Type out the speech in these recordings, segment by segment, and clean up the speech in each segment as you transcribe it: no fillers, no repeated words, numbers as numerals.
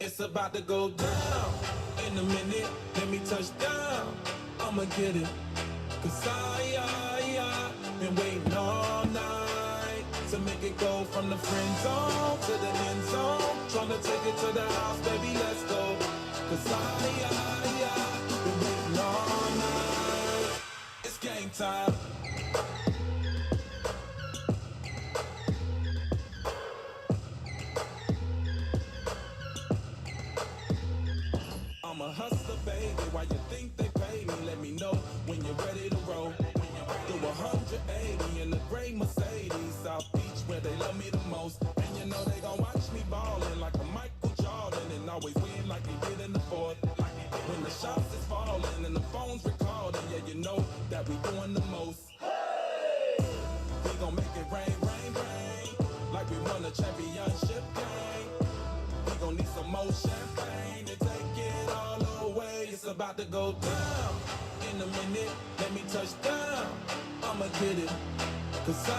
It's about to go down. In a minute, let me touch down. I'ma get it. Cause I been waiting all night to make it go from the friend zone to the end zone. Tryna take it to the house, baby, let's go. Cause I been waiting all night. It's game time. I'm a hustler, baby. Why you think they pay me? Let me know when you're ready to roll. Do 180 in the gray Mercedes, South Beach, where they love me the most. And you know they gon' watch me ballin' like a Michael Jordan and always win like he did in the fourth. When the shots is falling and the phone's recording, yeah, you know that we doing the most. We gon' make it rain, rain, rain, like we won a championship game. We gon' need some more champagne to take it all away. It's about to go down. In a minute, let me touch down. I'ma get it. Cause I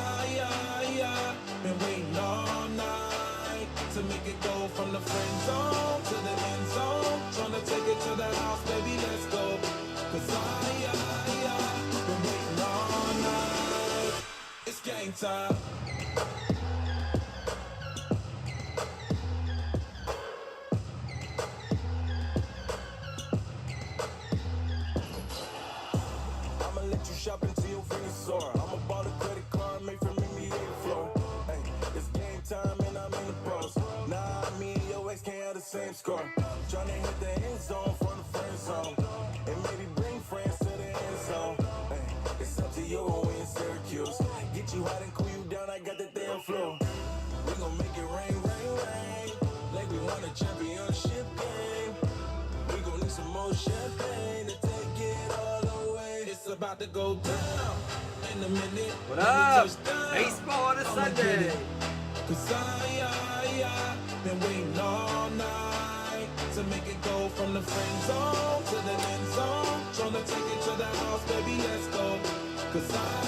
been waiting all night to make it go from the friend zone to the end zone. Tryna take it to the house, baby, let's go. Cause I been waiting all night. It's game time. I'ma let you shop until your fingers sore. I'ma bought a credit card made from me the floor. Hey, it's game time and I'm in the pros. Nah, me and your ex can't have the same score. Tryna hit the end zone from the friend zone. And maybe bring friends to the end zone. Hey, it's up to you when we in Syracuse. Get you hot and cool you down, I got the damn flu. We gon' make it rain, rain, rain, like we won a championship game. We gon' need some more champagne to take it all away. It's about to go down in a minute. What up? Baseball on a Sunday. Cause I been waiting all night to make it go from the friend zone to the end zone. Tryna take it to the house, baby, let's go. Cause I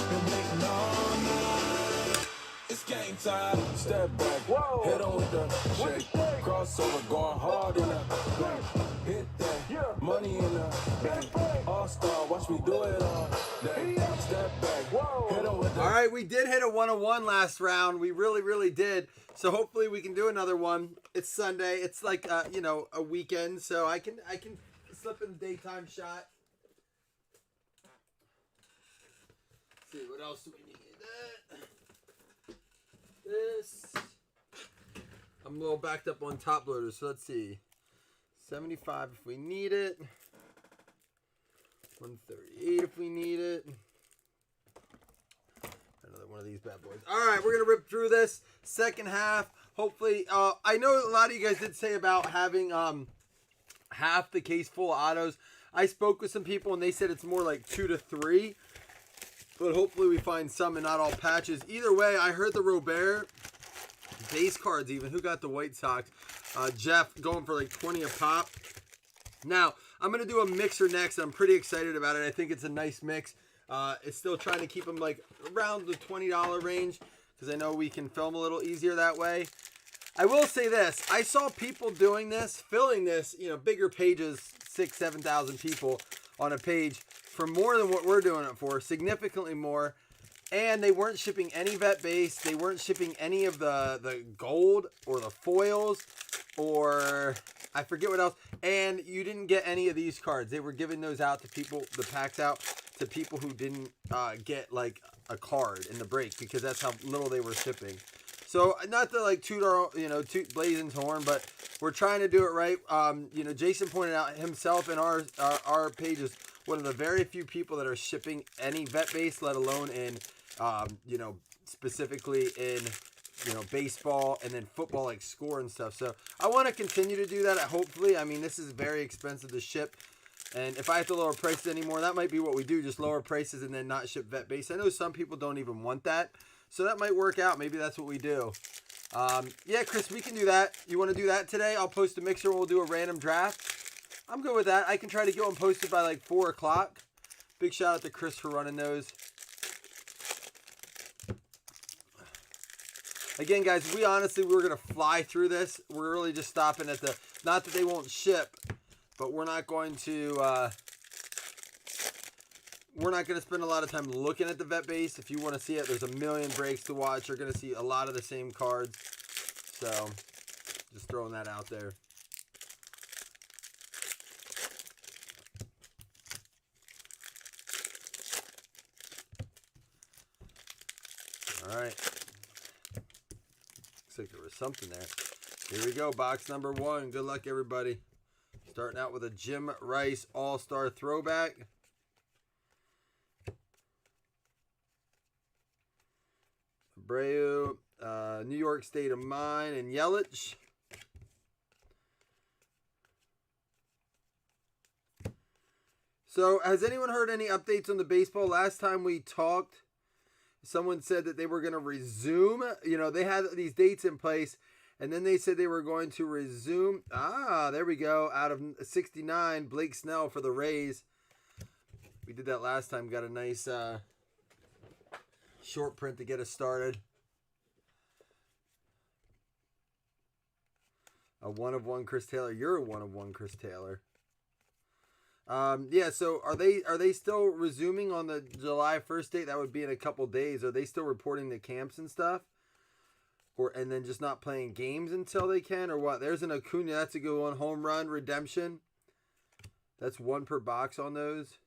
been waiting all night. It's game time. Step back, whoa. Head on with the shake. Crossover, going hard in the bank. Hit that, money in the bank. All-star, watch me do it all day. Step back, whoa. Head on with the. All right, we did hit a 101 last round. We really did. So hopefully we can do another one. It's Sunday. It's like a weekend, so I can slip in the daytime shot. Let's see, what else do we need? This. I'm a little backed up on top loader, so let's see. 75 if we need it. 138 if we need it. Another one of these bad boys. All right, we're going to rip through this second half. Hopefully, I know a lot of you guys did say about having half the case full of autos. I spoke with some people, and they said it's more like 2 to 3. But hopefully we find some and not all patches. Either way, I heard the Robert base cards even. Who got the White Sox? Jeff going for like 20 a pop. Now, I'm going to do a mixer next. I'm pretty excited about it. I think it's a nice mix. It's still trying to keep them like around the $20 range because I know we can film a little easier that way. I will say this. I saw people doing this, filling this, bigger pages, 6,000, 7,000 people on a page for more than what we're doing it for, significantly more. And they weren't shipping any vet base. They weren't shipping any of the gold or the foils or I forget what else. And you didn't get any of these cards. They were giving those out to people, the packs out to people who didn't get like a card in the break because that's how little they were shipping. So not to like toot Blazzzin's horn, but we're trying to do it right. Jason pointed out himself in our pages, one of the very few people that are shipping any vet base, let alone in, specifically in, baseball and then football, like score and stuff. So I want to continue to do that. Hopefully, I mean, this is very expensive to ship. And if I have to lower prices anymore, that might be what we do. Just lower prices and then not ship vet base. I know some people don't even want that. So that might work out. Maybe that's what we do. Yeah, Chris, we can do that. You want to do that today? I'll post a mixer and we'll do a random draft. I'm good with that. I can try to get one posted by like 4 o'clock. Big shout out to Chris for running those. Again, guys, we're going to fly through this. We're really just stopping at the, not that they won't ship, but we're not going to spend a lot of time looking at the vet base. If you want to see it, there's a million breaks to watch. You're going to see a lot of the same cards. So, just throwing that out there. All right. Looks like there was something there. Here we go, box number 1. Good luck, everybody. Starting out with a Jim Rice All-Star Throwback. Abreu, New York State of Mind, and Yelich. So, has anyone heard any updates on the baseball? Last time we talked, someone said that they were going to resume. You know, they had these dates in place, and then they said they were going to resume. Ah, there we go. Out of 69, Blake Snell for the Rays. We did that last time. Got a nice short print to get us started. A 1/1 Chris Taylor. You're a 1/1 Chris Taylor. Yeah, so are they still resuming on the July 1st date? That would be in a couple days. Are they still reporting the camps and stuff? And then just not playing games until they can, or what? There's an Acuna. That's a good one. Home run redemption. That's 1 per box on those.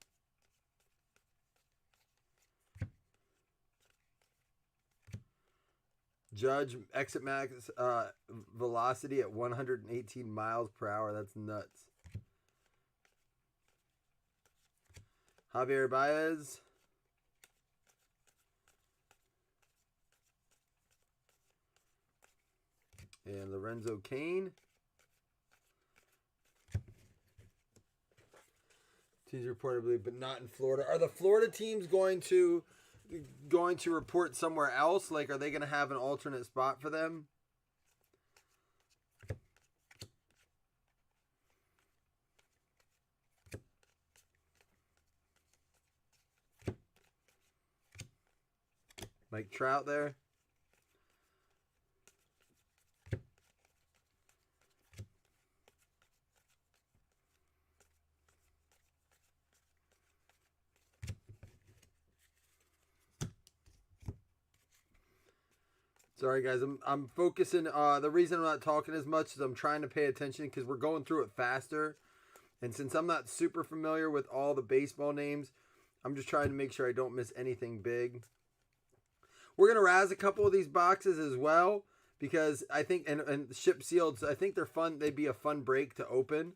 Judge exit max velocity at 118 miles per hour. That's nuts. Javier Baez. And Lorenzo Cain. Teams reportedly, but not in Florida. Are the Florida teams going to report somewhere else? Like, are they going to have an alternate spot for them? Mike Trout there. Sorry, guys. I'm focusing. The reason I'm not talking as much is I'm trying to pay attention because we're going through it faster. And since I'm not super familiar with all the baseball names, I'm just trying to make sure I don't miss anything big. We're going to razz a couple of these boxes as well because I think, and ship sealed, so I think they're fun. They'd be a fun break to open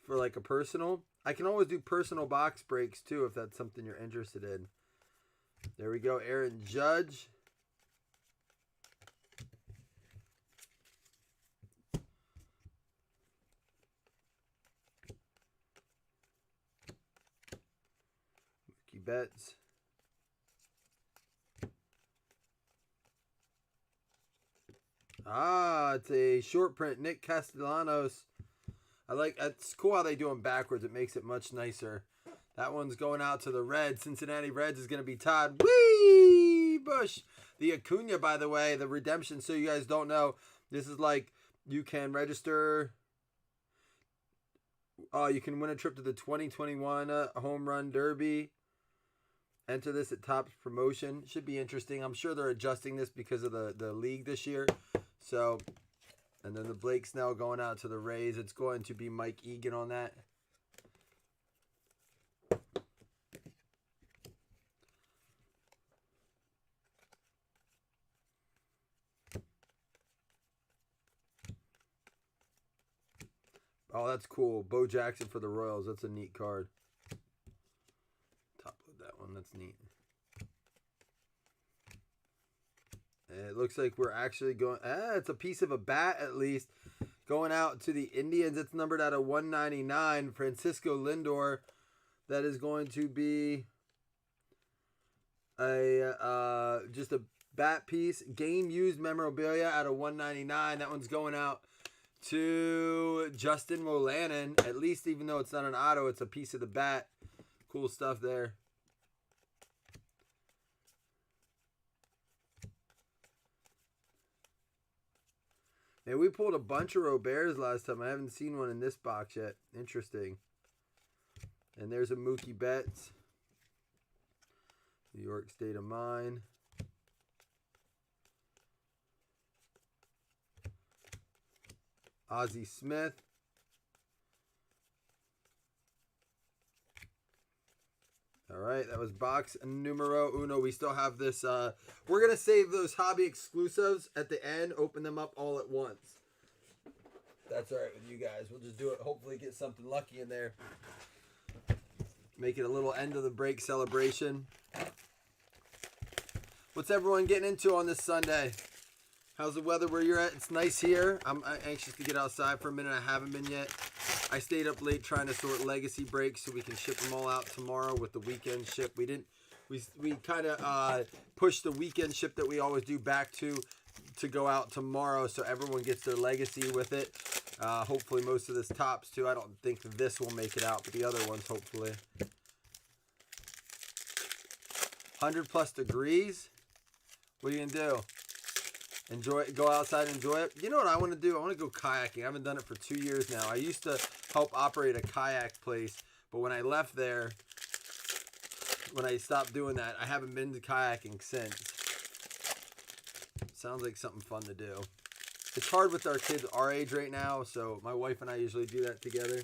for like a personal. I can always do personal box breaks too if that's something you're interested in. There we go. Aaron Judge. Mookie Betts. Ah, it's a short print. Nick Castellanos. It's cool how they do them backwards. It makes it much nicer. That one's going out to the Reds. Cincinnati Reds is going to be Todd Wee Bush. The Acuna, by the way, the redemption. So you guys don't know, this is like you can register. You can win a trip to the 2021 Home Run Derby. Enter this at Topps Promotion. Should be interesting. I'm sure they're adjusting this because of the league this year. So, and then the Blake Snell going out to the Rays. It's going to be Mike Egan on that. Oh, that's cool. Bo Jackson for the Royals. That's a neat card. Top load that one. That's neat. It looks like we're actually going... it's a piece of a bat, at least. Going out to the Indians. It's numbered out of 199. Francisco Lindor. That is going to be a just a bat piece. Game used memorabilia out of 199. That one's going out to Justin Molanin. At least, even though it's not an auto, it's a piece of the bat. Cool stuff there. Man, we pulled a bunch of Roberts last time. I haven't seen one in this box yet. Interesting. And there's a Mookie Betts. New York State of Mind. Ozzie Smith. All right, that was box numero uno. We still have this. We're going to save those hobby exclusives at the end, open them up all at once. That's all right with you guys. We'll just do it. Hopefully get something lucky in there. Make it a little end of the break celebration. What's everyone getting into on this Sunday? How's the weather where you're at? It's nice here. I'm anxious to get outside for a minute. I haven't been yet. I stayed up late trying to sort legacy breaks so we can ship them all out tomorrow with the weekend ship. We kind of pushed the weekend ship that we always do back to go out tomorrow so everyone gets their legacy with it. Hopefully most of this tops too. I don't think this will make it out, but the other ones hopefully. 100 plus degrees. What are you gonna do? Enjoy it, go outside and enjoy it. You know what I want to do? I want to go kayaking. I haven't done it for 2 years now. I used to help operate a kayak place, but when I left there, when I stopped doing that, I haven't been to kayaking since. Sounds like something fun to do. It's hard with our kids our age right now, so my wife and I usually do that together.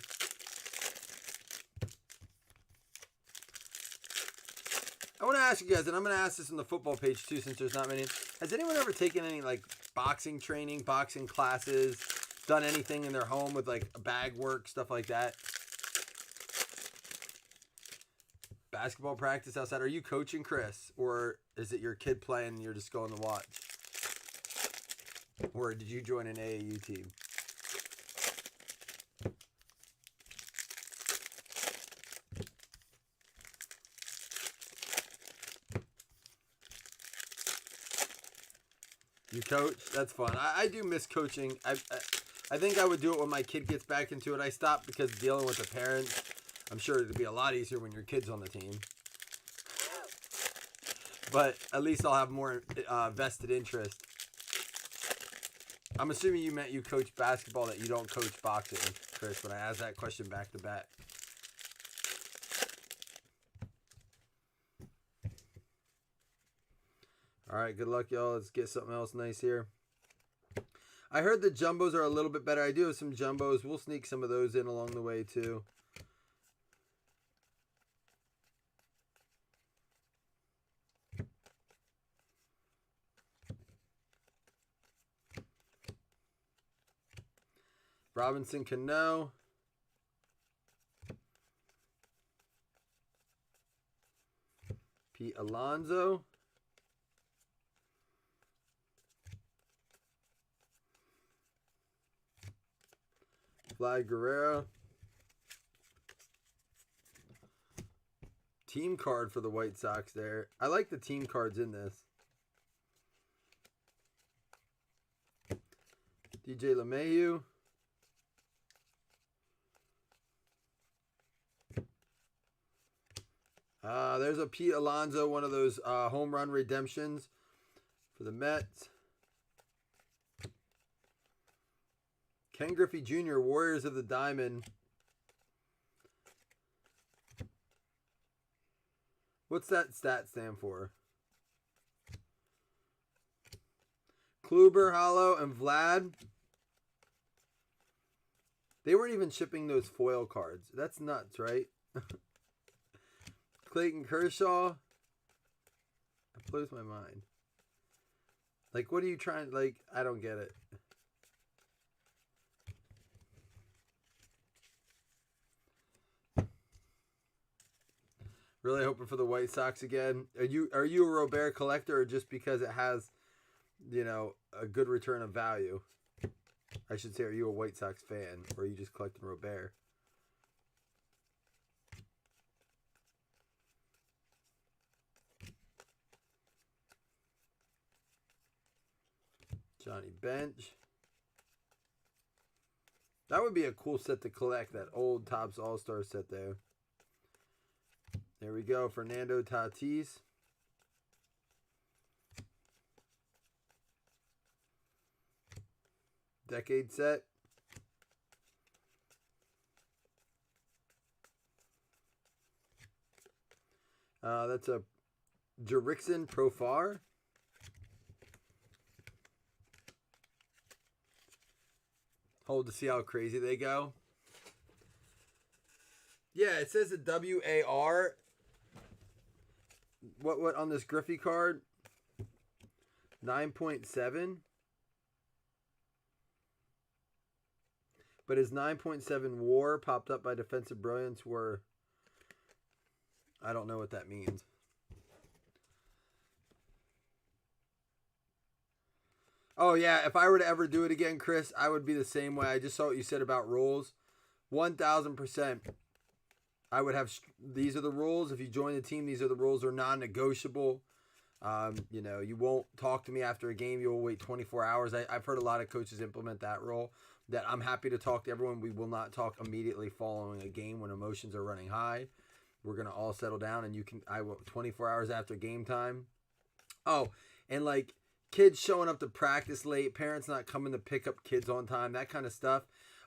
I want to ask you guys, and I'm going to ask this on the football page too, since there's not many. Has anyone ever taken any like boxing training, boxing classes, done anything in their home with like bag work, stuff like that? Basketball practice outside. Are you coaching, Chris? Or is it your kid playing and you're just going to watch? Or did you join an AAU team? You coach? That's fun. I do miss coaching. I think I would do it when my kid gets back into it. I stopped because dealing with the parents. I'm sure it'd be a lot easier when your kid's on the team. But at least I'll have more vested interest. I'm assuming you meant you coach basketball, that you don't coach boxing, Chris, when I asked that question back to back. All right, good luck, y'all. Let's get something else nice here. I heard the jumbos are a little bit better. I do have some jumbos. We'll sneak some of those in along the way, too. Robinson Cano. Pete Alonso. Vlad Guerrero. Team card for the White Sox there. I like the team cards in this. DJ LeMahieu. There's a Pete Alonso, one of those home run redemptions for the Mets. Ken Griffey Jr., Warriors of the Diamond. What's that stat stand for? Kluber, Hollow, and Vlad. They weren't even shipping those foil cards. That's nuts, right? Clayton Kershaw. That blows my mind. Like, what are you trying? Like, I don't get it. Really hoping for the White Sox again. Are you a Robert collector, or just because it has, you know, a good return of value? I should say, are you a White Sox fan, or are you just collecting Robert? Johnny Bench. That would be a cool set to collect, that old Topps All-Star set there. There we go, Fernando Tatis. decade set. That's a Blazzzin Profar. Hold to see how crazy they go. Yeah, it says a WAR. What on this Griffey card? 9.7. But his 9.7 WAR popped up by defensive brilliance were, I don't know what that means. Oh yeah, if I were to ever do it again, Chris, I would be the same way. I just saw what you said about rules. 1000%. I would have, these are the rules. If you join the team, these are the rules. They're non-negotiable. You know, you won't talk to me after a game. You'll wait 24 hours. I've heard a lot of coaches implement that rule, that I'm happy to talk to everyone. We will not talk immediately following a game when emotions are running high. We're going to all settle down, and I will 24 hours after game time. Oh, and like kids showing up to practice late, parents not coming to pick up kids on time, that kind of stuff.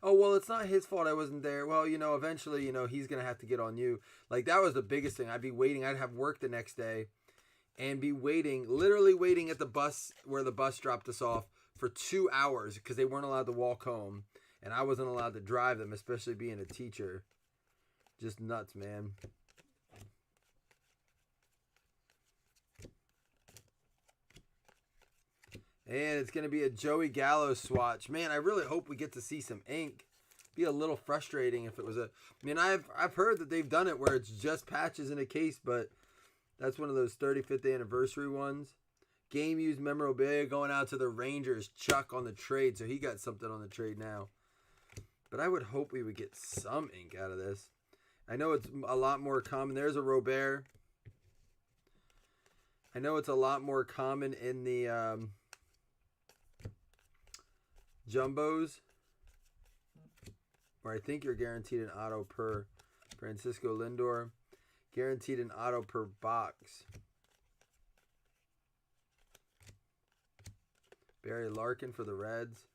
Oh, well, it's not his fault I wasn't there. Well, you know, eventually, you know, he's going to have to get on you. Like, that was the biggest thing. I'd be waiting. I'd have work the next day and be waiting, literally waiting at the bus where the bus dropped us off for 2 hours because they weren't allowed to walk home. And I wasn't allowed to drive them, especially being a teacher. Just nuts, man. And it's going to be a Joey Gallo swatch. Man, I really hope we get to see some ink. Be a little frustrating if it was a... I mean, I've heard that they've done it where it's just patches in a case, but that's one of those 35th anniversary ones. Game used memorabilia going out to the Rangers. Chuck on the trade, so he got something on the trade now. But I would hope we would get some ink out of this. I know it's a lot more common. There's a Robert. I know it's a lot more common in the... Jumbos, where I think you're guaranteed an auto per Francisco Lindor, guaranteed an auto per box. Barry Larkin for the Reds.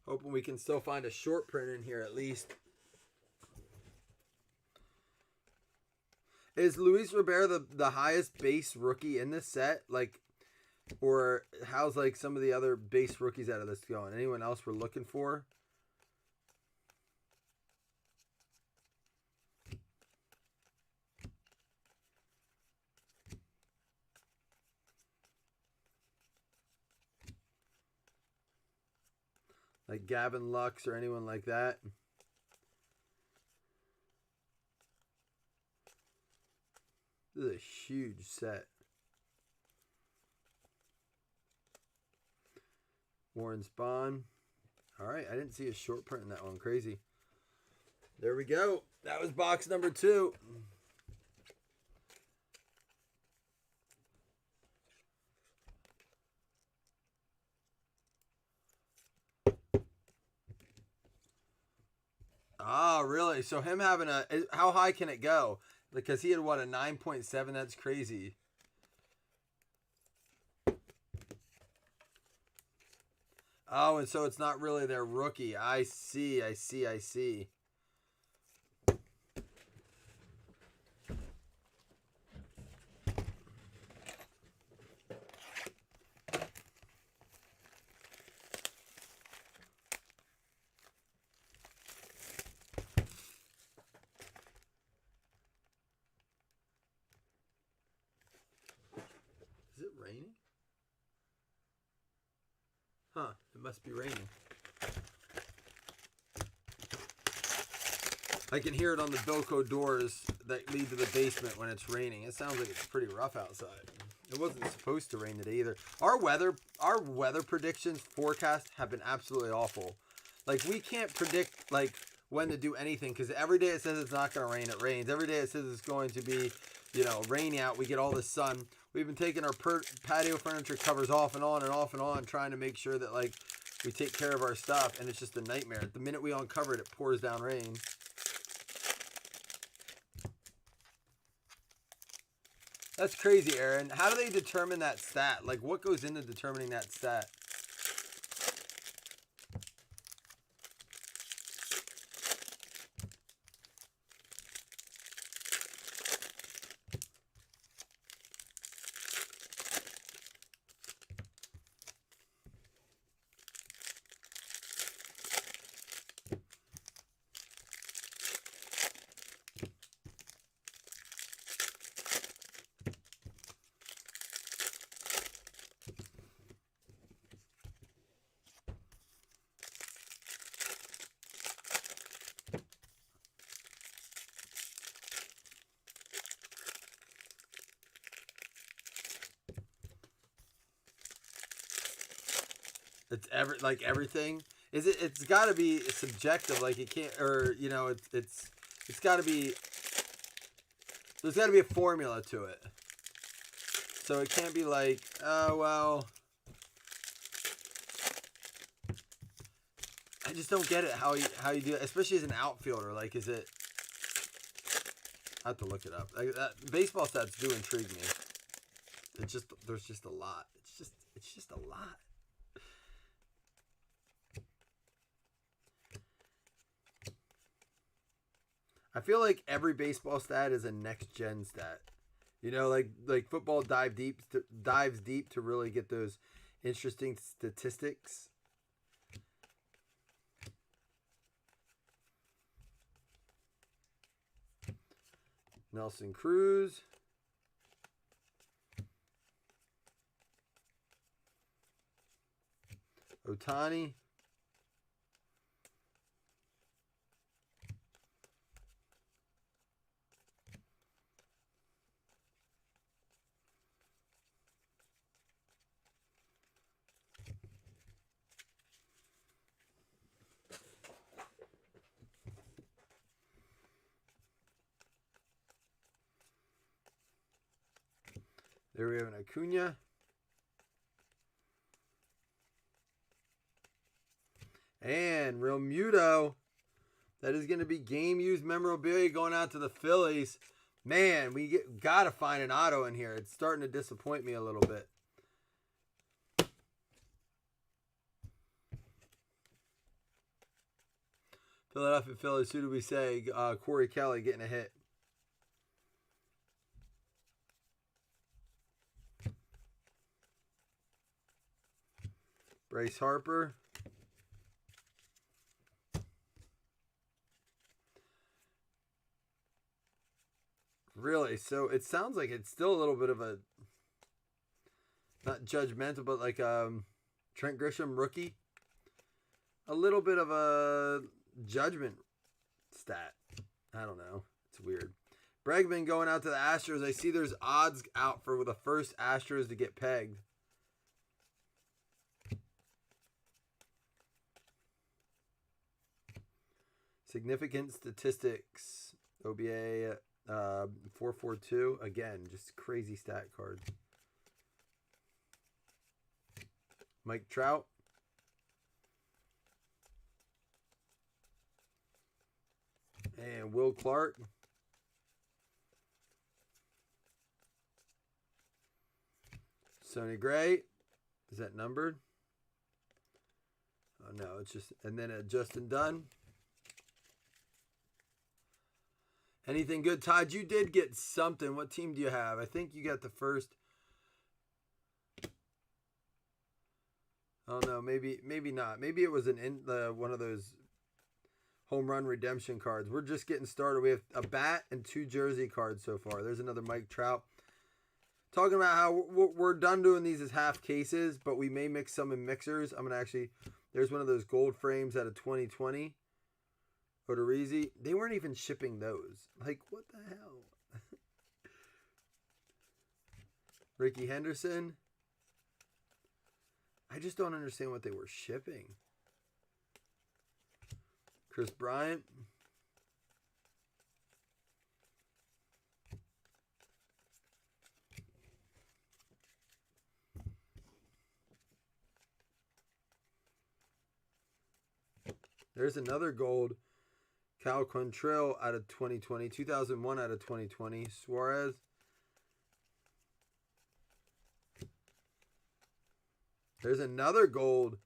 Hoping we can still find a short print in here at least. Is Luis Robert the highest base rookie in this set? Like, or how's like some of the other base rookies out of this going? Anyone else we're looking for? Like Gavin Lux or anyone like that. This is a huge set. Warren Spahn. All right, I didn't see a short print in that one. Crazy. There we go. That was box number 2. Ah, really? So him having a... How high can it go? Because he had, what, a 9.7? That's crazy. Oh, and so it's not really their rookie. I see. Is it raining? Huh, it must be raining. I can hear it on the Bilko doors that lead to the basement when it's raining. It sounds like it's pretty rough outside. It wasn't supposed to rain today either. Our weather predictions forecast have been absolutely awful. Like, we can't predict like when to do anything because every day it says it's not going to rain, it rains. Every day it says it's going to be, you know, rainy out. We get all the sun. We've been taking our patio furniture covers off and on and off and on, trying to make sure that like we take care of our stuff, and it's just a nightmare. The minute we uncover it, it pours down rain. That's crazy, Aaron. How do they determine that stat? Like, what goes into determining that stat? It's like everything. Is it? It's got to be subjective. Like it can't, or you know, it's got to be. There's got to be a formula to it. So it can't be like, oh well. I just don't get it how you do it, especially as an outfielder. Like, is it? I have to look it up. Like that, baseball stats do intrigue me. It's just there's just a lot. It's just a lot. I feel like every baseball stat is a next gen stat. You know, like football dives deep to really get those interesting statistics. Nelson Cruz. Ohtani. There we have an Acuna. And Real Muto. That is going to be game used memorabilia going out to the Phillies. Man, we got to find an auto in here. It's starting to disappoint me a little bit. Philadelphia Phillies, who do we say? Corey Kelly getting a hit. Bryce Harper. Really? So it sounds like it's still a little bit of a, not judgmental, but like Trent Grisham rookie. A little bit of a judgment stat. I don't know. It's weird. Bregman going out to the Astros. I see there's odds out for the first Astros to get pegged. Significant statistics. OBA 442. Again, just crazy stat cards. Mike Trout. And Will Clark. Sonny Gray. Is that numbered? Oh, no. It's just... And then Justin Dunn. Anything good? Todd, you did get something. What team do you have? I think you got the first... Oh, no. Maybe not. Maybe it was one of those home run redemption cards. We're just getting started. We have a bat and 2 jersey cards so far. There's another Mike Trout. Talking about how we're done doing these as half cases, but we may mix some in mixers. I'm going to actually... There's one of those gold frames out of 2020. Odorizzi. They weren't even shipping those. Like, what the hell? Ricky Henderson. I just don't understand what they were shipping. Chris Bryant. There's another gold. Cal Quantrill out of 2020. 2001 out of 2020. Suarez. There's another gold.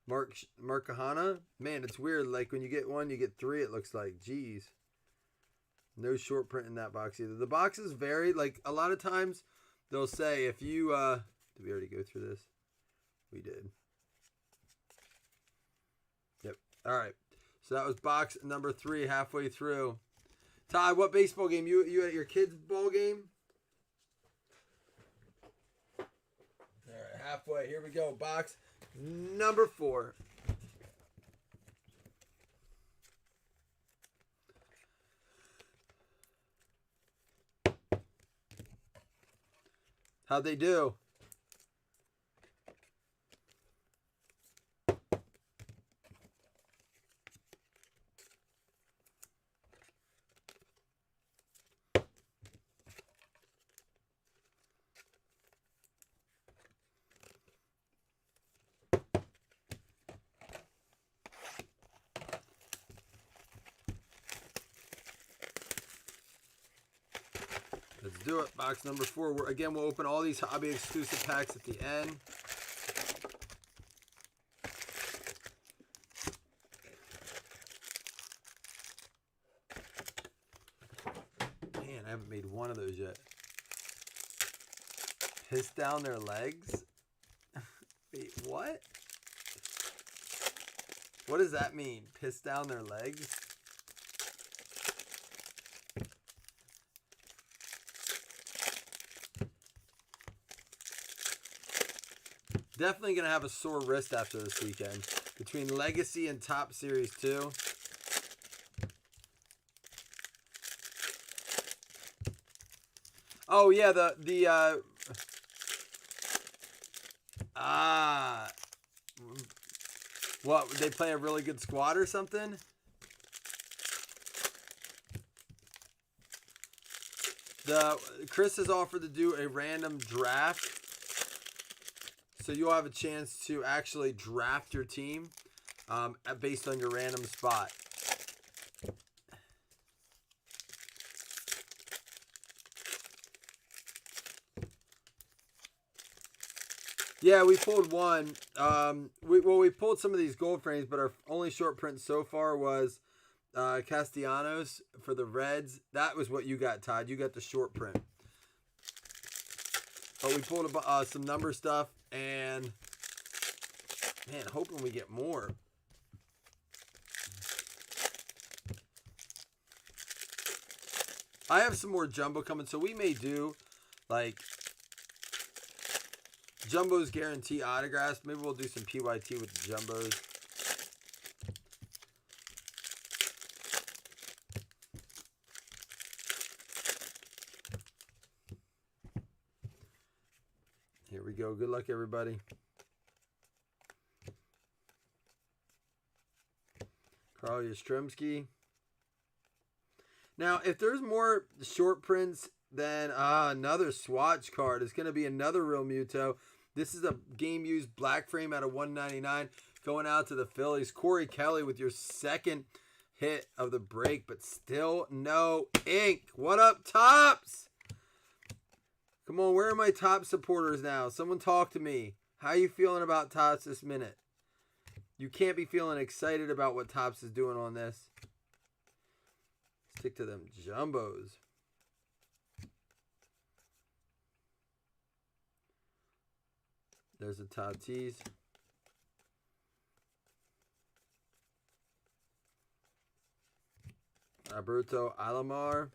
Mark Kahana. Man, it's weird. Like when you get one, you get three, it looks like. Jeez. No short print in that box either. The boxes vary. Like a lot of times they'll say if you did we already go through this? We did. Yep. All right. So that was box number 3 halfway through. Todd, what baseball game? You at your kids' ball game? All right, halfway. Here we go. Box number 4. How'd they do? Let's do it. Box number 4. Again, we'll open all these hobby exclusive packs at the end. Man, I haven't made one of those yet. Piss down their legs? Wait, what? What does that mean? Piss down their legs? Definitely going to have a sore wrist after this weekend. Between Legacy and Top Series 2. Oh, yeah, what, they play a really good squad or something? Chris has offered to do a random draft. So you'll have a chance to actually draft your team based on your random spot. Yeah, we pulled one. We pulled some of these gold frames, but our only short print so far was Castellanos for the Reds. That was what you got, Todd. You got the short print. But we pulled some number stuff, and man, hoping we get more. I have some more jumbo coming, so we may do like Jumbo's guarantee autographs. Maybe we'll do some PYT with the Jumbos. Here we go. Good luck, everybody. Carl Yastrzemski. Now, if there's more short prints, then another swatch card. It's going to be another Real Muto. This is a game used black frame out of 199 going out to the Phillies. Corey Kelly with your second hit of the break, but still no ink. What up, Tops? Come on, where are my top supporters now? Someone talk to me. How you feeling about Tops this minute? You can't be feeling excited about what Tops is doing on this. Stick to them Jumbos. There's the Tatis. Alberto Alomar.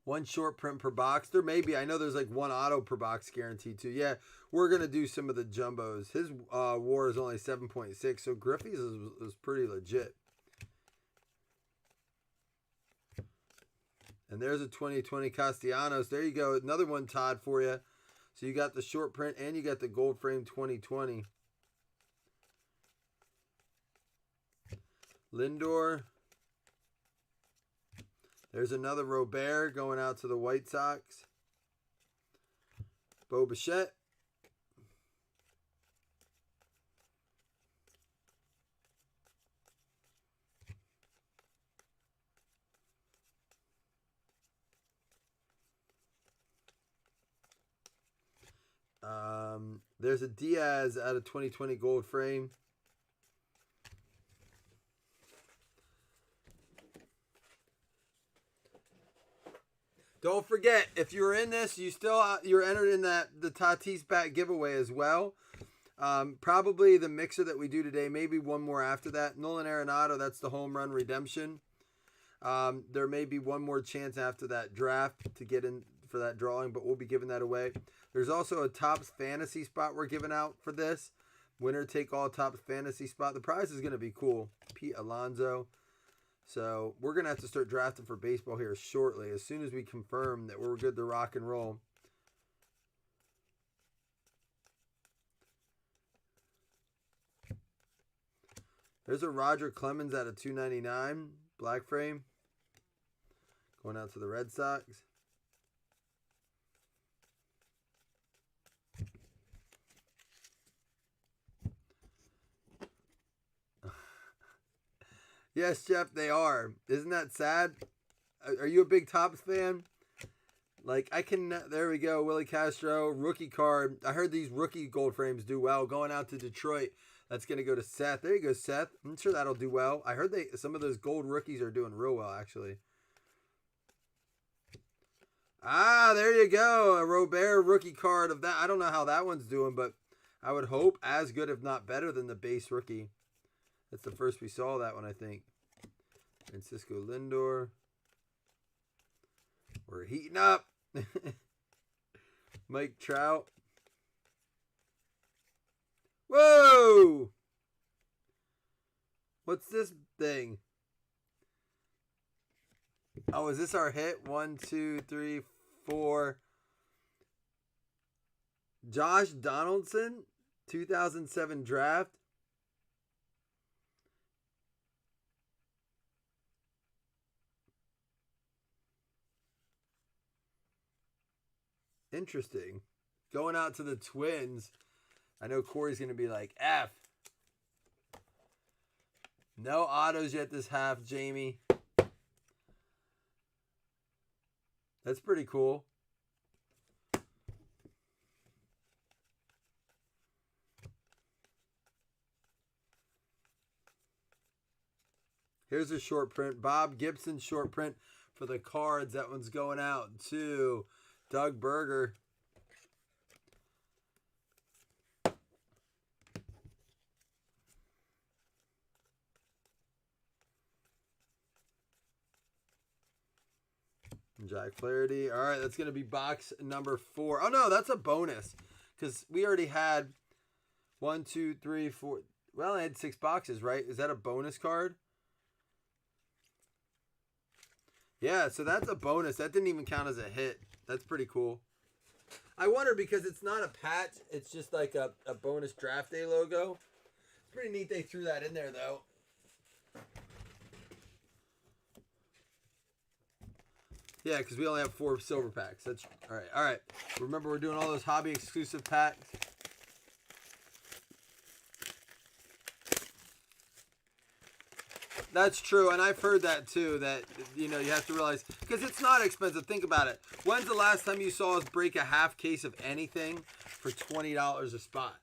One short print per box. There may be. I know there's like one auto per box guaranteed too. Yeah, we're going to do some of the Jumbos. His WAR is only 7.6, so Griffey's is pretty legit. And there's a 2020 Castellanos. There you go. Another one, Todd, for you. So you got the short print and you got the gold frame 2020. Lindor. There's another Robert going out to the White Sox. Bo Bichette. There's a Diaz out of 2020 gold frame. Don't forget, if you're in this, you're entered in the Tatis bat giveaway as well. Probably the mixer that we do today, maybe one more after that. Nolan Arenado, that's the home run redemption. There may be one more chance after that draft to get in for that drawing, but we'll be giving that away. There's also a Topps fantasy spot we're giving out for this. Winner take all Topps fantasy spot. The prize is going to be cool. Pete Alonso. So we're going to have to start drafting for baseball here shortly, as soon as we confirm that we're good to rock and roll. There's a Roger Clemens out of 299, black frame. Going out to the Red Sox. Yes, Jeff, they are. Isn't that sad? Are you a big Topps fan? Like, there we go, Willie Castro, rookie card. I heard these rookie gold frames do well. Going out to Detroit, that's going to go to Seth. There you go, Seth. I'm sure that'll do well. I heard some of those gold rookies are doing real well, actually. Ah, there you go, a Robert rookie card of that. I don't know how that one's doing, but I would hope as good, if not better, than the base rookie. That's the first we saw that one, I think. Francisco Lindor. We're heating up. Mike Trout. Whoa! What's this thing? Oh, is this our hit? 1, 2, 3, 4. Josh Donaldson, 2007 draft. Interesting. Going out to the Twins. I know Corey's going to be like, F. No autos yet this half, Jamie. That's pretty cool. Here's a short print. Bob Gibson short print for the Cards. That one's going out to Doug Berger. Jack Flaherty. All right, that's going to be box number 4. Oh, no, that's a bonus because we already had 1, 2, 3, 4. Well, I had 6 boxes, right? Is that a bonus card? Yeah, so that's a bonus. That didn't even count as a hit. That's pretty cool. I wonder because it's not a patch. It's just like a bonus draft day logo. It's pretty neat they threw that in there, though. Yeah, because we only have 4 silver packs. That's all right. All right. Remember, we're doing all those hobby exclusive packs. That's true, and I've heard that too, that, you know, you have to realize, because it's not expensive. Think about it. When's the last time you saw us break a half case of anything for $20 a spot?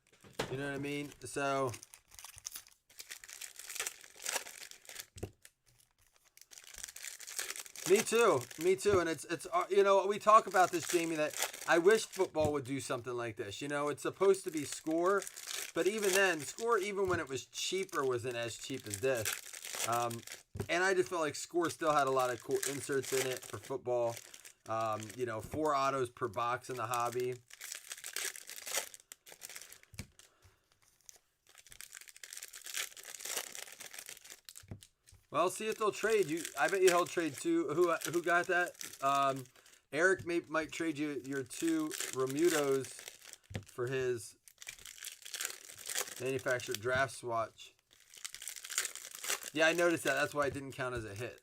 You know what I mean? So, me too, and it's you know, we talk about this, Jamie, that I wish football would do something like this. You know, it's supposed to be score, but even then, score, even when it was cheaper, wasn't as cheap as this. And I just felt like Score still had a lot of cool inserts in it for football. You know, 4 autos per box in the hobby. Well, see if they'll trade you. I bet you he'll trade 2. Who got that? Eric might trade you your 2 Romutos for his manufactured draft swatch. Yeah, I noticed that. That's why it didn't count as a hit.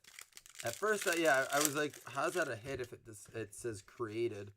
At first, I was like, how's that a hit if it says created?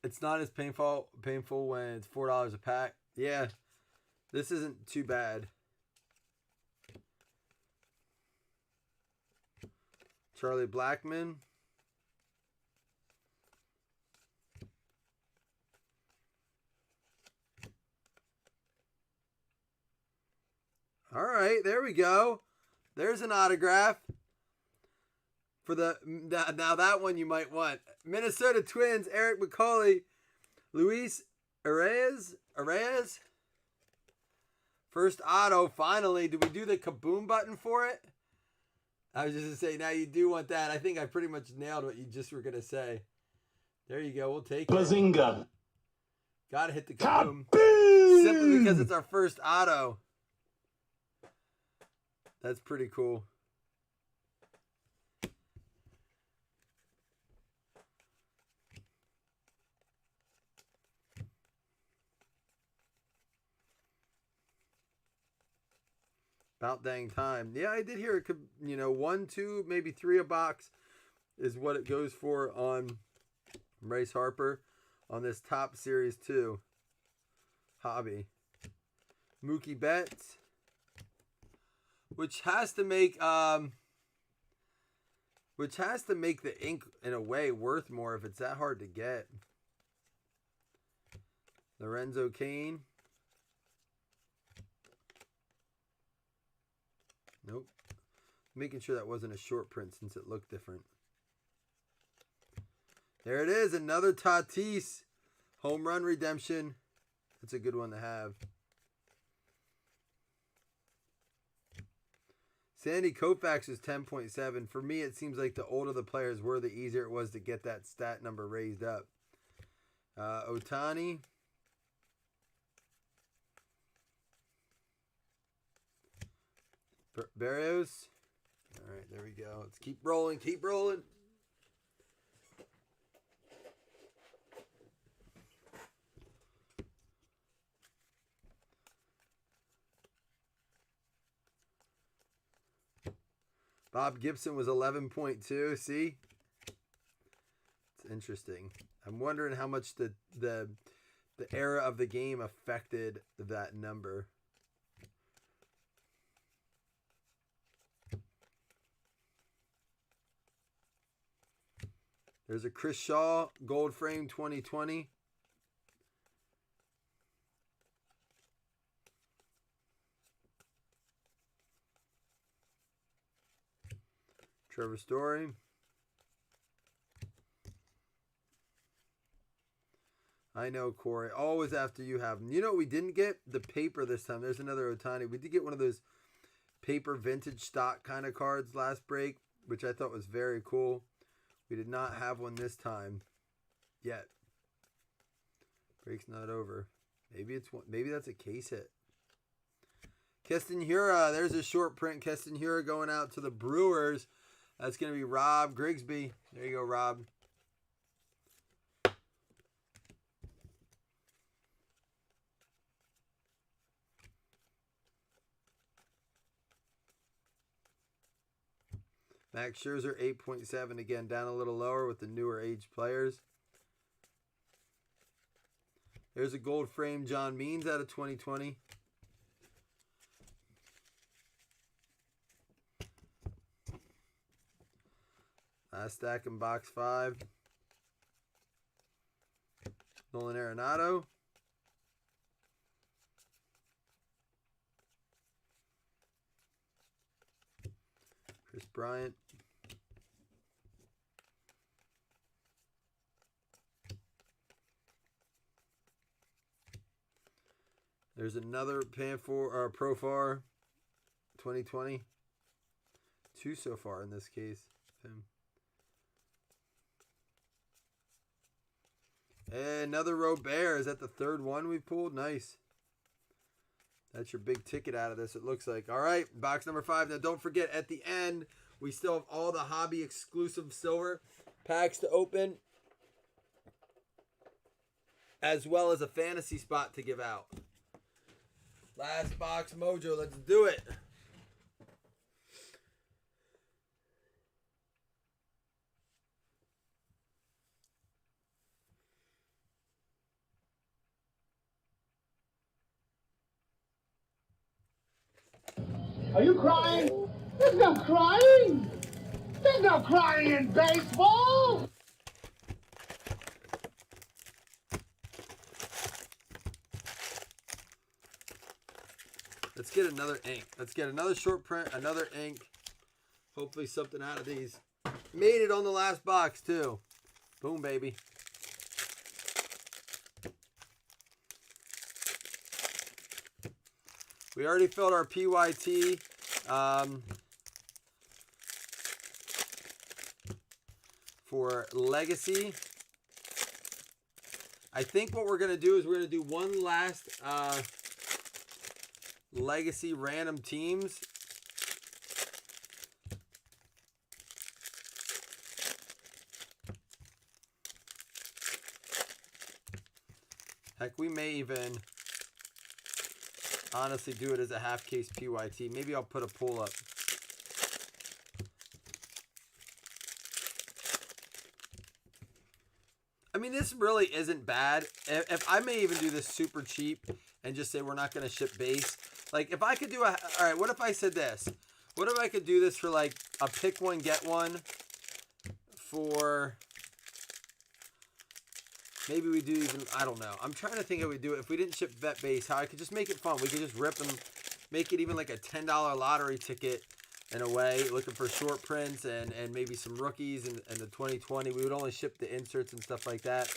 It's not as painful when it's $4 a pack. Yeah, this isn't too bad. Charlie Blackmon. All right, there we go. There's an autograph. For now that one you might want. Minnesota Twins, Eric McCauley, Luis Arraez. First auto, finally. Did we do the kaboom button for it? I was just going to say, now you do want that. I think I pretty much nailed what you just were going to say. There you go. We'll take it. Blazzinga. Got to hit the kaboom. Simply because it's our first auto. That's pretty cool. About dang time. Yeah, I did hear it could, 1, 2, maybe 3 a box is what it goes for on Bryce Harper on this top series 2 hobby. Mookie Betts, which has to make the ink in a way worth more if it's that hard to get. Lorenzo Cain. Nope. Making sure that wasn't a short print since it looked different. There it is. Another Tatis home run redemption. That's a good one to have. Sandy Koufax is 10.7. For me, it seems like the older the players were, the easier it was to get that stat number raised up. Ohtani. Barrios. All right, there we go. Let's keep rolling. Keep rolling. Bob Gibson was 11.2. See? It's interesting. I'm wondering how much the era of the game affected that number. There's a Chris Shaw gold frame 2020. Trevor Story. I know, Corey. Always after you have them. You know what we didn't get? The paper this time. There's another Ohtani. We did get one of those paper vintage stock kind of cards last break, which I thought was very cool. We did not have one this time yet. Break's not over. Maybe it's one. Maybe that's a case hit. Keston Hiura. There's a short print. Keston Hiura going out to the Brewers. That's going to be Rob Grigsby. There you go, Rob. Max Scherzer, 8.7. Again, down a little lower with the newer age players. There's a gold frame John Means out of 2020. Last stack in box 5. Nolan Arenado. Chris Bryant. There's another Profar 2020. 2 so far in this case. And another Robert. Is that the third one we pulled? Nice. That's your big ticket out of this, it looks like. All right, box number 5. Now, don't forget, at the end, we still have all the hobby exclusive silver packs to open, as well as a fantasy spot to give out. Last box mojo. Let's do it. Are you crying? There's no crying. There's no crying in baseball. Let's get another ink. Let's get another short print, another ink. Hopefully something out of these. Made it on the last box too. Boom, baby. We already filled our PYT. For Legacy. I think what we're going to do is we're going to do one last Legacy random teams. Heck, we may even honestly do it as a half case PYT. Maybe I'll put a pull up. I mean, this really isn't bad. If I may even do this super cheap and just say we're not going to ship base. Like, if I could do a... All right, what if I said this? What if I could do this for, like, a pick one, get one for... Maybe we do even... I don't know. I'm trying to think how we do it. If we didn't ship vet base, how I could just make it fun. We could just rip them, make it even like a $10 lottery ticket in a way, looking for short prints and maybe some rookies and the 2020. We would only ship the inserts and stuff like that.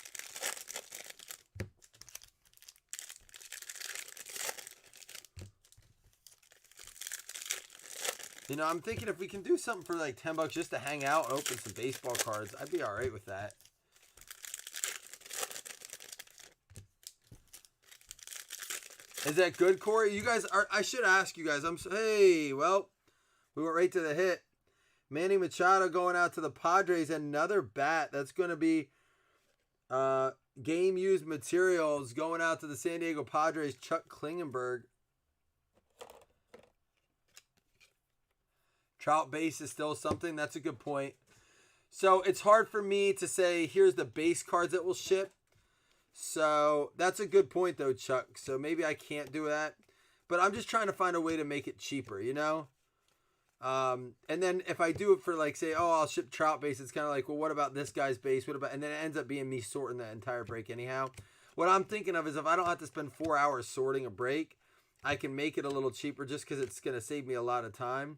You know, I'm thinking if we can do something for like $10 just to hang out and open some baseball cards, I'd be all right with that. Is that good, Corey? You guys are... I should ask you guys. Hey, well... We went right to the hit. Manny Machado going out to the Padres. Another bat. That's going to be game used materials going out to the San Diego Padres. Chuck Klingenberg. Trout base is still something. That's a good point. So it's hard for me to say here's the base cards that will ship. So that's a good point though, Chuck. So maybe I can't do that. But I'm just trying to find a way to make it cheaper, you know? And then if I do it for like, say, oh, I'll ship Trout base, it's kind of like, well, what about this guy's base? What about, and then it ends up being me sorting that entire break anyhow. What I'm thinking of is if I don't have to spend 4 hours sorting a break, I can make it a little cheaper just because it's going to save me a lot of time.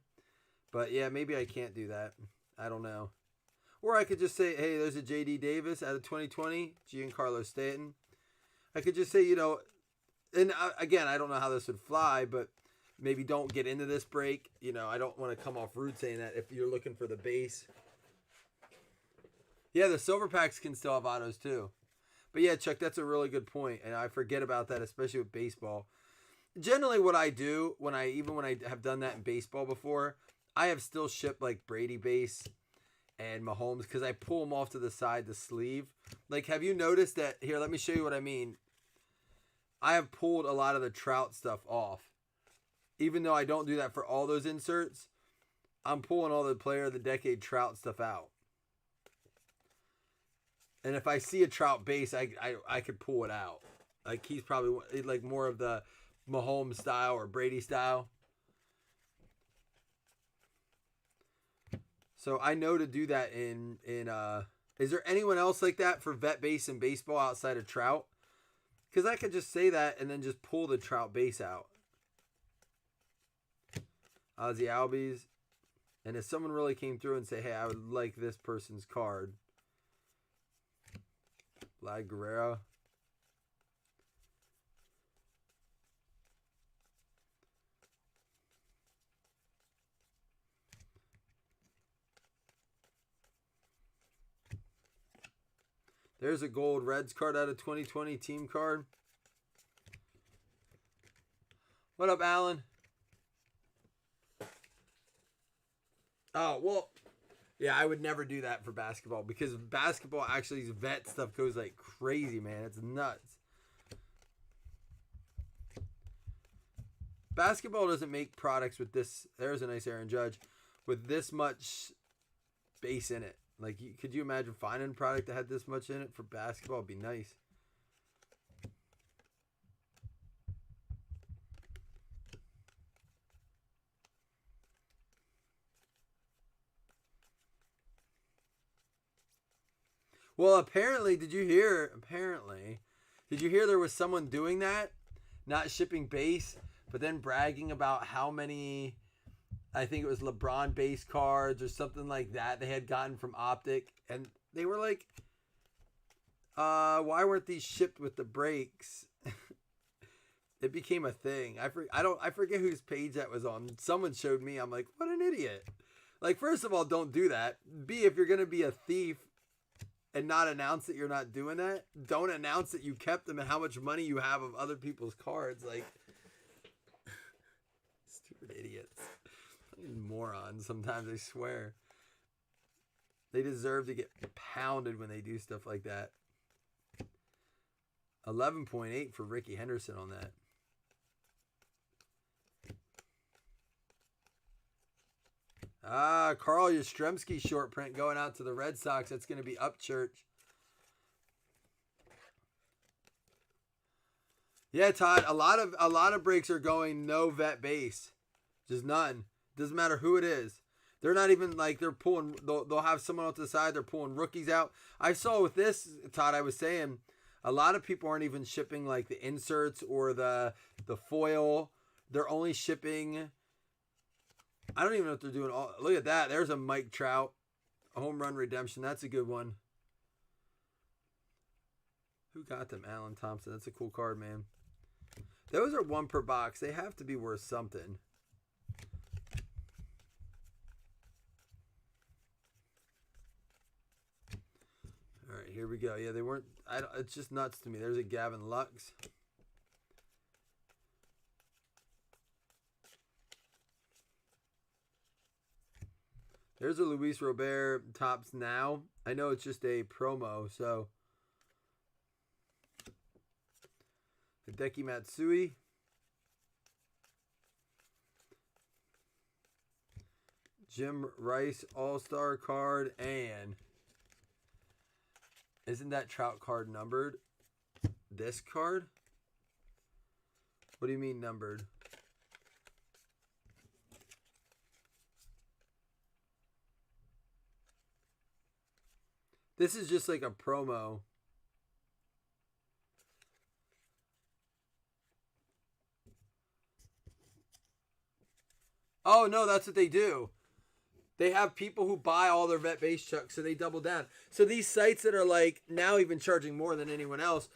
But yeah, maybe I can't do that. I don't know. Or I could just say, hey, there's a J.D. Davis out of 2020, Giancarlo Stanton. I could just say, you know, and again, I don't know how this would fly, but maybe don't get into this break. You know, I don't want to come off rude saying that if you're looking for the base. Yeah, the silver packs can still have autos too. But yeah, Chuck, that's a really good point. And I forget about that, especially with baseball. Generally what I do, when I have done that in baseball before, I have still shipped like Brady base and Mahomes because I pull them off to the side, the sleeve. Like, have you noticed that? Here, let me show you what I mean. I have pulled a lot of the Trout stuff off. Even though I don't do that for all those inserts, I'm pulling all the Player of the Decade Trout stuff out. And if I see a Trout base, I could pull it out. Like, he's probably like more of the Mahomes style or Brady style. So I know to do that in is there anyone else like that for vet base in baseball outside of Trout? Because I could just say that and then just pull the Trout base out. Ozzy Albies. And if someone really came through and say, hey, I would like this person's card. Vlad Guerrero. There's a gold Reds card out of 2020 team card. What up, Alan? Oh, well, yeah, I would never do that for basketball because basketball actually, vet stuff goes like crazy, man. It's nuts. Basketball doesn't make products with this. There's a nice Aaron Judge with this much base in it. Like, could you imagine finding a product that had this much in it for basketball? It'd be nice. Well, apparently, did you hear? Apparently, did you hear there was someone doing that, not shipping base, but then bragging about how many, I think it was LeBron base cards or something like that they had gotten from Optic, and they were like, why weren't these shipped with the breaks? It became a thing. I forget whose page that was on. Someone showed me. I'm like, what an idiot. Like, first of all, don't do that. B, if you're going to be a thief and not announce that you're not doing that, don't announce that you kept them and how much money you have of other people's cards. Like, stupid idiots. Morons sometimes, I swear. They deserve to get pounded when they do stuff like that. 11.8 for Ricky Henderson on that. Carl Yastrzemski short print going out to the Red Sox. That's going to be Upchurch. Yeah, Todd. A lot of breaks are going no vet base, just none. Doesn't matter who it is. They're not even like they're pulling. They'll have someone else to the side. They're pulling rookies out. I saw with this, Todd. I was saying a lot of people aren't even shipping like the inserts or the foil. They're only shipping. I don't even know if they're doing all. Look at that. There's a Mike Trout, a home run redemption. That's a good one. Who got them? Alan Thompson. That's a cool card, man. Those are one per box. They have to be worth something. All right, here we go. Yeah, they weren't. It's just nuts to me. There's a Gavin Lux. There's a Luis Robert Topps Now. I know it's just a promo, so. Hideki Matsui. Jim Rice All-Star card. And isn't that Trout card numbered? This card? What do you mean numbered? This is just like a promo. Oh, no, that's what they do. They have people who buy all their vet base chucks, so they double down. So these sites that are like now even charging more than anyone else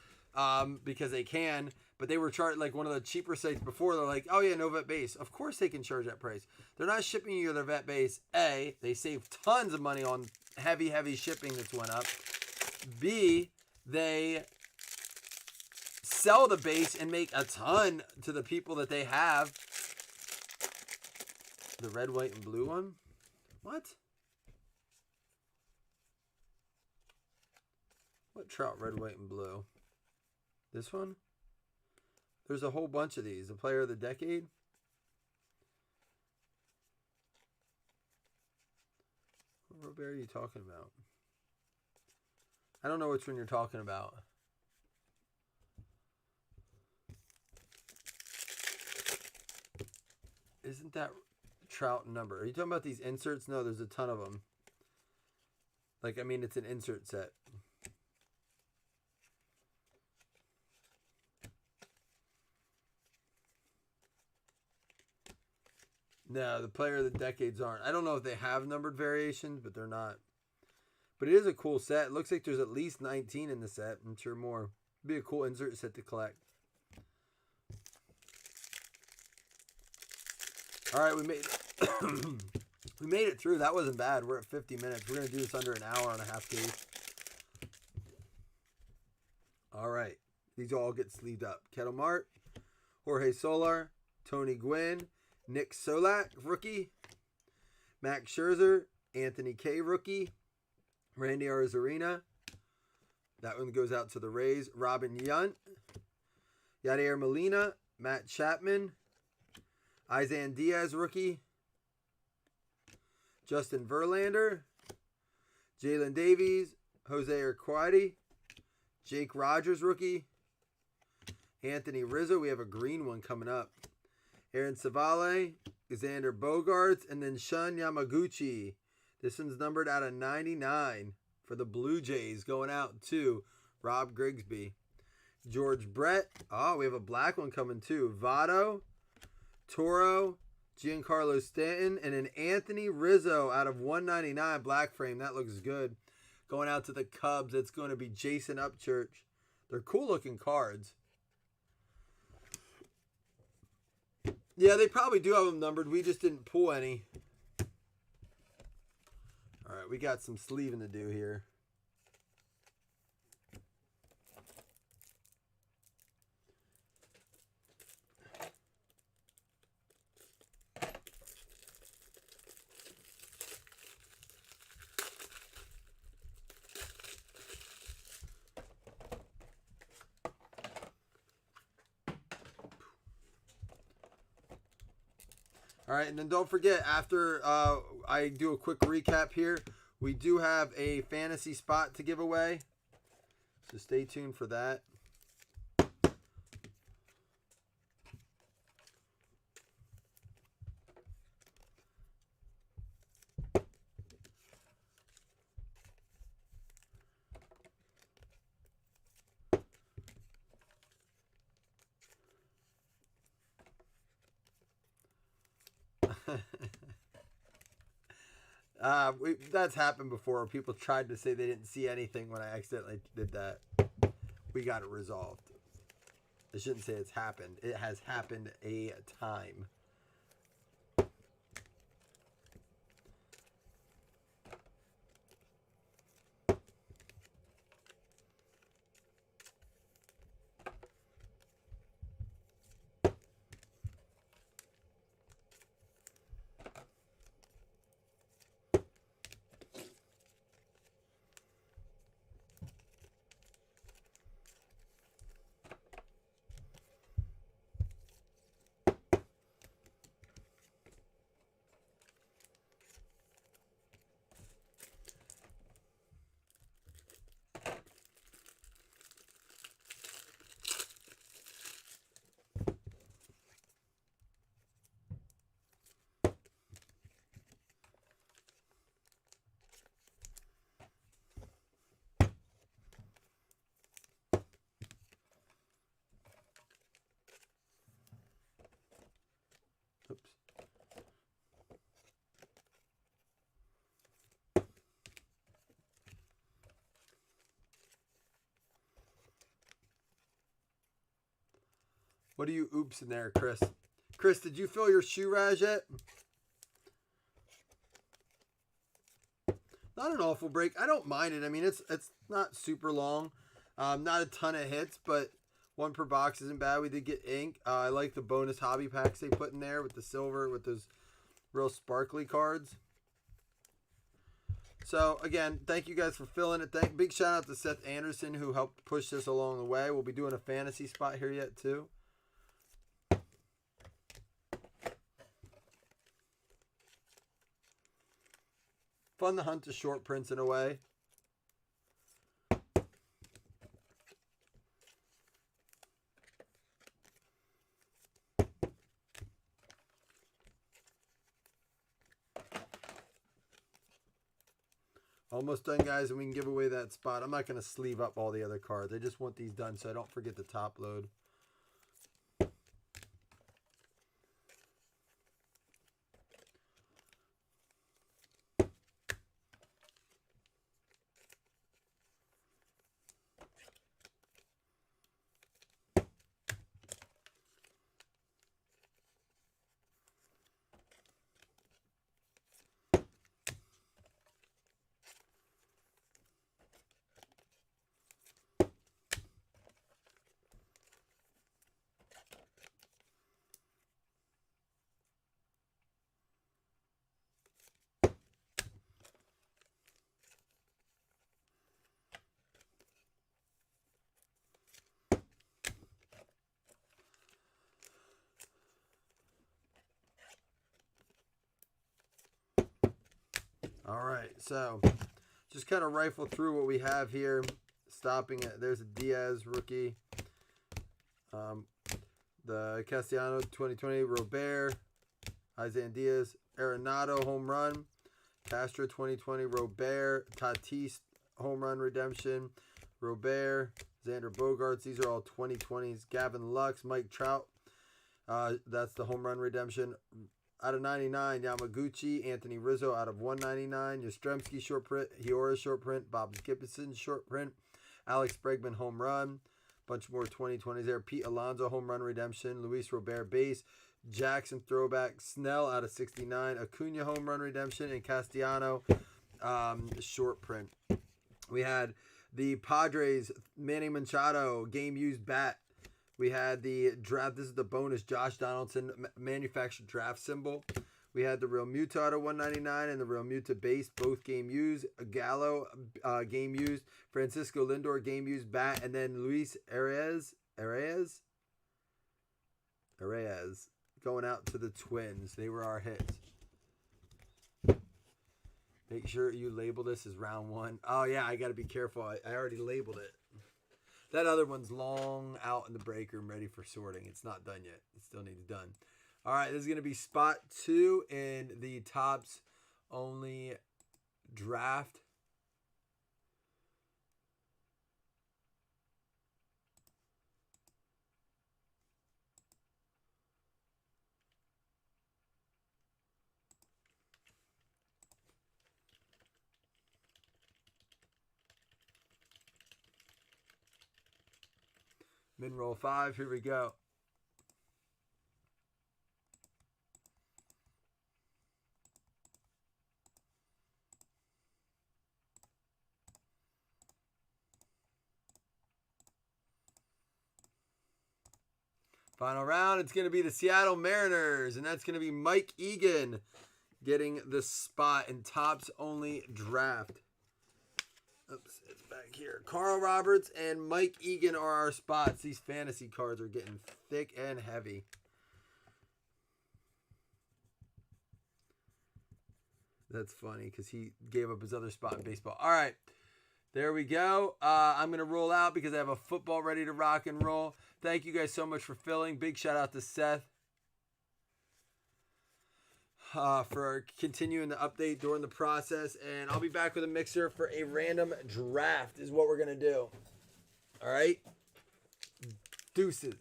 because they can, but they were charged like one of the cheaper sites before. They're like, oh yeah, no vet base. Of course they can charge that price. They're not shipping you their vet base. A, they save tons of money on heavy shipping that's went up. B, they sell the base and make a ton to the people that they have. The red, white, and blue one? What? What Trout, red, white, and blue? This one? There's a whole bunch of these. The player of the decade? What Robert are you talking about? I don't know which one you're talking about. Isn't that Trout number? Are you talking about these inserts? No, there's a ton of them. Like, I mean, it's an insert set. No, the player of the decades aren't. I don't know if they have numbered variations, but they're not. But it is a cool set. It looks like there's at least 19 in the set. I'm sure more. It'd be a cool insert set to collect. All right, we made it. We made it through. That wasn't bad. We're at 50 minutes. We're going to do this under an hour and a half case. All right. These all get sleeved up. Kettle Mart, Jorge Soler, Tony Gwynn, Nick Solak, rookie, Max Scherzer, Anthony K, rookie, Randy Arozarena. That one goes out to the Rays. Robin Yount, Yadier Molina, Matt Chapman, Izan Diaz, rookie, Justin Verlander, Jalen Davies, Jose Urquidy, Jake Rogers, rookie, Anthony Rizzo. We have a green one coming up. Aaron Savale, Xander Bogaerts, and then Shun Yamaguchi. This one's numbered out of 99 for the Blue Jays going out to Rob Grigsby. George Brett. Oh, we have a black one coming too. Votto, Toro, Giancarlo Stanton, and an Anthony Rizzo out of 199 black frame. That looks good. Going out to the Cubs, it's going to be Jason Upchurch. They're cool looking cards. Yeah, they probably do have them numbered. We just didn't pull any. All right, we got some sleeving to do here. All right, and then don't forget, after I do a quick recap here, we do have a fantasy spot to give away. So stay tuned for that. That's happened before. People tried to say they didn't see anything when I accidentally did that. We got it resolved. I shouldn't say it's happened. It has happened a time. Oops. What are you oops in there, Chris? Chris, did you fill your shoe rag yet? Not an awful break. I don't mind it. I mean, it's not super long. Not a ton of hits, but one per box isn't bad. We did get ink. I like the bonus hobby packs they put in there with the silver, with those real sparkly cards. So, again, thank you guys for filling it. Big shout out to Seth Anderson, who helped push this along the way. We'll be doing a fantasy spot here yet, too. Fun to hunt the short prints in a way. Almost done, guys, and we can give away that spot. I'm not going to sleeve up all the other cards. I just want these done so I don't forget the top load. All right, so just kind of rifle through what we have here. Stopping it. There's a Diaz rookie. The Castellano 2020 Robert, Isaiah Diaz, Arenado home run, Castro 2020 Robert, Tatis home run redemption. Robert, Xander Bogaerts. These are all 2020s. Gavin Lux, Mike Trout. That's the home run redemption. Out of 99, Yamaguchi. Anthony Rizzo out of 199. Yastrzemski short print. Hiora short print. Bob Gibson short print. Alex Bregman home run. Bunch more 2020s there. Pete Alonso home run redemption. Luis Robert base. Jackson throwback. Snell out of 69. Acuna home run redemption. And Castellano short print. We had the Padres Manny Machado game used bat. We had the draft. This is the bonus Josh Donaldson manufactured draft symbol. We had the Real Muta out of 199 and the Real Muta base, both game used. Gallo game used. Francisco Lindor game used bat. And then Luis Arraez going out to the Twins. They were our hits. Make sure you label this as round 1. Oh, yeah, I got to be careful. I already labeled it. That other one's long out in the break room ready for sorting. It's not done yet. It still needs done. All right, this is going to be spot 2 in the Topps only draft. Min roll 5, here we go. Final round, it's going to be the Seattle Mariners, and that's going to be Mike Egan getting the spot in Topps only draft. Oops, it's back here. Carl Roberts and Mike Egan are our spots. These fantasy cards are getting thick and heavy. That's funny because he gave up his other spot in baseball. All right, there we go. I'm going to roll out because I have a football ready to rock and roll. Thank you guys so much for filling. Big shout out to Seth for continuing the update during the process. And I'll be back with a mixer for a random draft is what we're going to do. All right. Deuces.